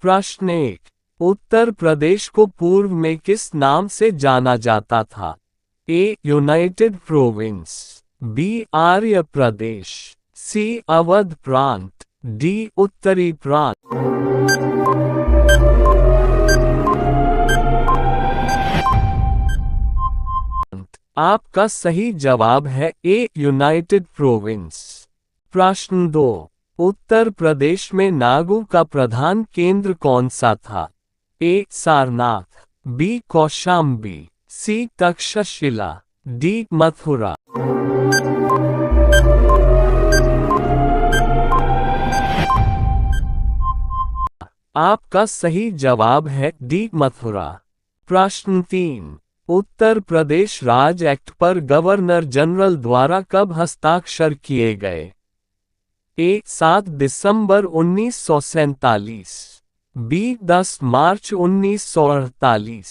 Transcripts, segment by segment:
प्रश्न 1। उत्तर प्रदेश को पूर्व में किस नाम से जाना जाता था? ए यूनाइटेड प्रोविंस, बी आर्य प्रदेश, सी अवध प्रांत, डी उत्तरी प्रांत। आपका सही जवाब है ए यूनाइटेड प्रोविंस। प्रश्न 2। उत्तर प्रदेश में नागू का प्रधान केंद्र कौन सा था? ए सारनाथ, बी कौशाम्बी, सी तक्षशिला, डी मथुरा। आपका सही जवाब है डी मथुरा। प्रश्न 3। उत्तर प्रदेश राज्य एक्ट पर गवर्नर जनरल द्वारा कब हस्ताक्षर किए गए? ए 7 दिसंबर 1947, बी 10 मार्च 1948,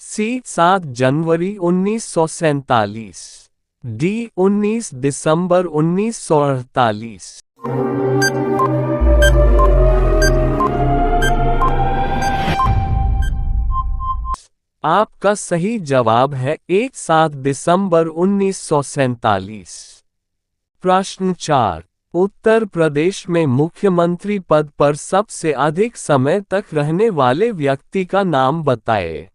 सी 7 जनवरी 1947, डी 19 दिसंबर 1948। आपका सही जवाब है 7 दिसंबर 1947। प्रश्न 4। उत्तर प्रदेश में मुख्यमंत्री पद पर सबसे अधिक समय तक रहने वाले व्यक्ति का नाम बताएं।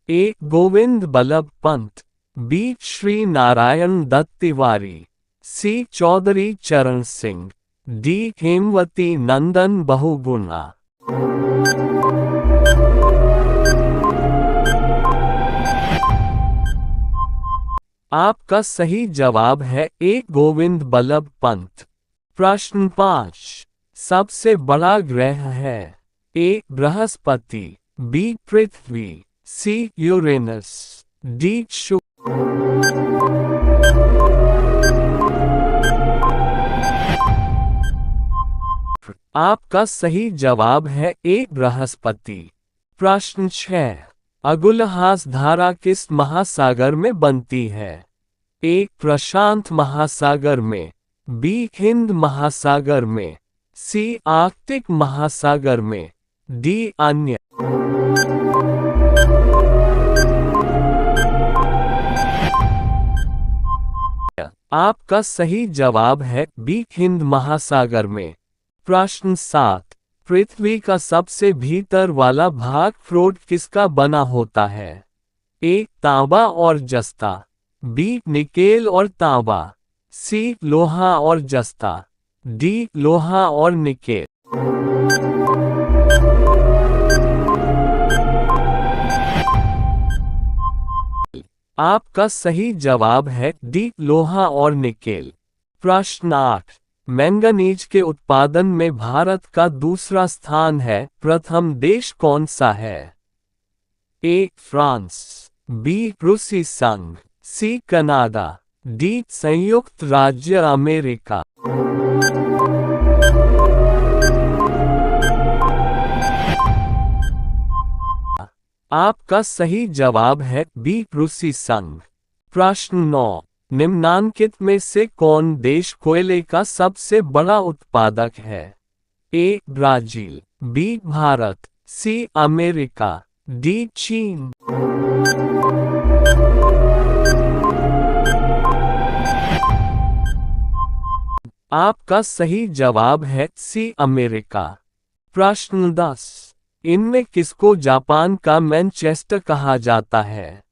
ए गोविंद बल्लभ पंत, बी श्री नारायण दत्त तिवारी, सी चौधरी चरण सिंह, डी हेमवती नंदन बहुगुणा। आपका सही जवाब है ए गोविंद बल्लभ पंत। प्रश्न 5। सबसे बड़ा ग्रह है? ए बृहस्पति, बी पृथ्वी, सी यूरेनस, डी शुक्र। आपका सही जवाब है ए बृहस्पति। प्रश्न 6। अगुलहास धारा किस महासागर में बनती है? ए प्रशांत महासागर में, बी हिंद महासागर में, सी आर्कटिक महासागर में, डी अन्य। आपका सही जवाब है बी हिंद महासागर में। प्रश्न 7। पृथ्वी का सबसे भीतर वाला भाग फ्लोट किसका बना होता है? ए तांबा और जस्ता, बी निकेल और तांबा, सी लोहा और जस्ता, डी लोहा और निकेल। आपका सही जवाब है डी लोहा और निकेल। प्रश्न 8। मैंगनीज के उत्पादन में भारत का दूसरा स्थान है, प्रथम देश कौन सा है? ए फ्रांस, बी रूसी संघ, सी कनाडा, डी संयुक्त राज्य अमेरिका। आपका सही जवाब है बी रूसी संघ। प्रश्न 9। निम्नांकित में से कौन देश कोयले का सबसे बड़ा उत्पादक है? A Brazil, B Bharat, C America, D China. आपका सही जवाब है सी अमेरिका। प्रश्न 10। इनमें किसको जापान का मैनचेस्टर कहा जाता है?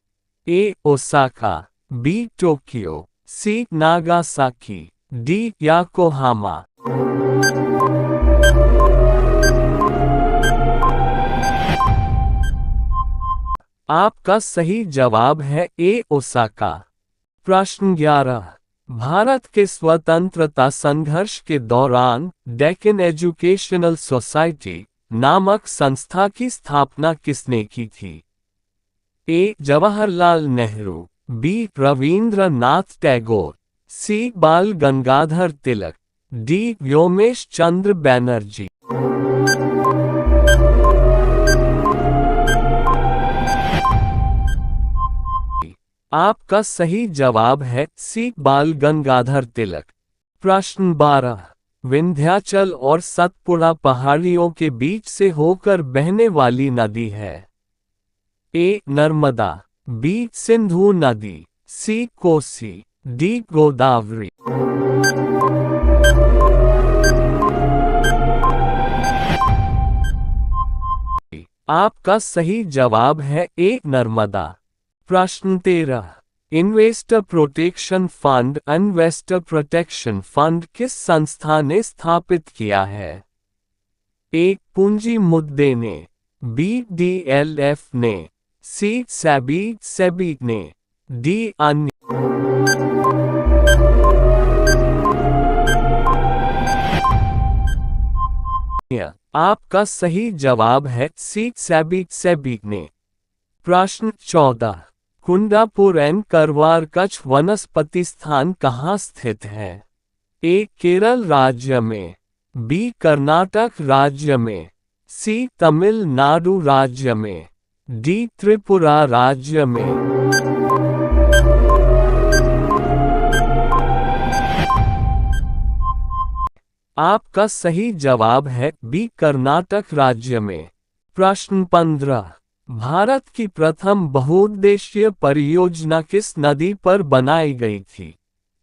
ए ओसाका, बी टोक्यो, सी नागासाकी, डी याकोहामा। आपका सही जवाब है ए ओसाका। प्रश्न 11। भारत के स्वतंत्रता संघर्ष के दौरान डेक्कन एजुकेशनल सोसाइटी नामक संस्था की स्थापना किसने की थी? ए जवाहरलाल नेहरू, बी रवींद्रनाथ टैगोर, सी बाल गंगाधर तिलक, डी व्योमेश चंद्र बैनर्जी। आपका सही जवाब है सी बाल गंगाधर तिलक। प्रश्न 12। विंध्याचल और सतपुड़ा पहाड़ियों के बीच से होकर बहने वाली नदी है। ए नर्मदा, बी सिंधु नदी, सी कोसी, डी गोदावरी। आपका सही जवाब है ए नर्मदा। प्रश्न 13, investor protection fund investor protection fund किस संस्था ने स्थापित किया है? ए पूंजी मुद्दे ने, बी डीएलएफ ने, सी सेबी ने, डी अन्य। आपका सही जवाब है सी सेबी ने। प्रश्न 14, कुंडापुर एंड करवार कच्छ वनस्पति स्थान कहाँ स्थित है? ए केरल राज्य में, बी कर्नाटक राज्य में, सी तमिलनाडु राज्य में, डी त्रिपुरा राज्य में। आपका सही जवाब है बी कर्नाटक राज्य में। प्रश्न 15, भारत की प्रथम बहुउद्देशीय परियोजना किस नदी पर बनाई गई थी?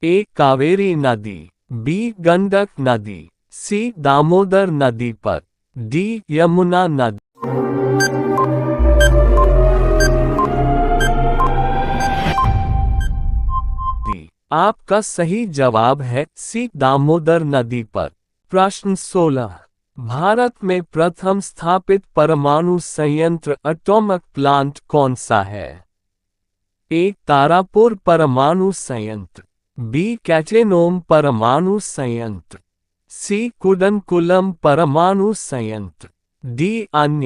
ए कावेरी नदी, बी गंडक नदी, सी दामोदर नदी पर, डी यमुना नदी। आपका सही जवाब है सी दामोदर नदी पर। प्रश्न 16, भारत में प्रथम स्थापित परमाणु संयंत्र एटॉमिक प्लांट कौन सा है? ए तारापुर परमाणु संयंत्र, बी कैटेनोम परमाणु संयंत्र, सी कुडनकुलम परमाणु संयंत्र, डी अन्य।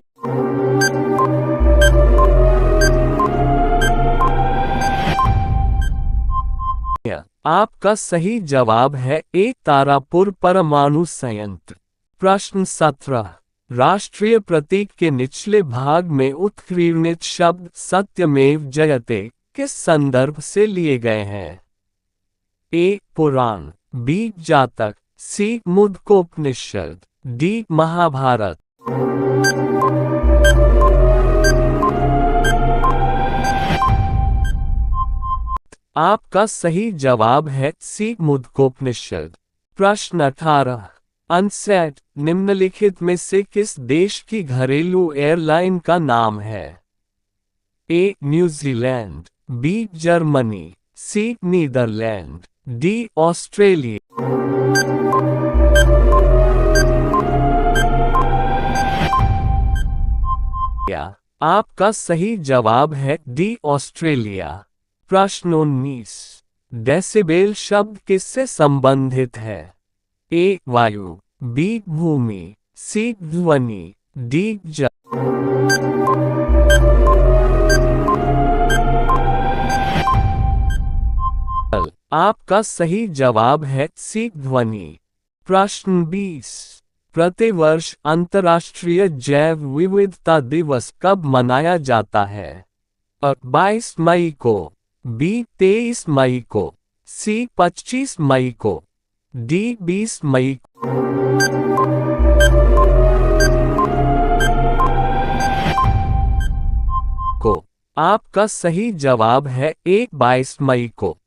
आपका सही जवाब है ए तारापुर परमाणु संयंत्र। प्रश्न 17, राष्ट्रीय प्रतीक के निचले भाग में उत्कीर्णित शब्द सत्यमेव जयते किस संदर्भ से लिए गए हैं? ए पुराण, बी जातक, सी मुद्गोपनिषद, डी महाभारत। आपका सही जवाब है सी मुद्गोपनिषद। प्रश्न 18, अनसेट निम्नलिखित में से किस देश की घरेलू एयरलाइन का नाम है? ए न्यूजीलैंड, बी जर्मनी, सी नीदरलैंड, डी ऑस्ट्रेलिया। आपका सही जवाब है डी ऑस्ट्रेलिया। प्रश्न 19, डेसिबेल शब्द किससे संबंधित है? ए वायु, बी भूमि, सी ध्वनि, डी जल। आपका सही जवाब है सी ध्वनि। प्रश्न 20, प्रतिवर्ष अंतर्राष्ट्रीय जैव विविधता दिवस कब मनाया जाता है? 22 मई को, बी 23 मई को, सी 25 मई को, डी 20 मई को। आपका सही जवाब है ए 22 मई को।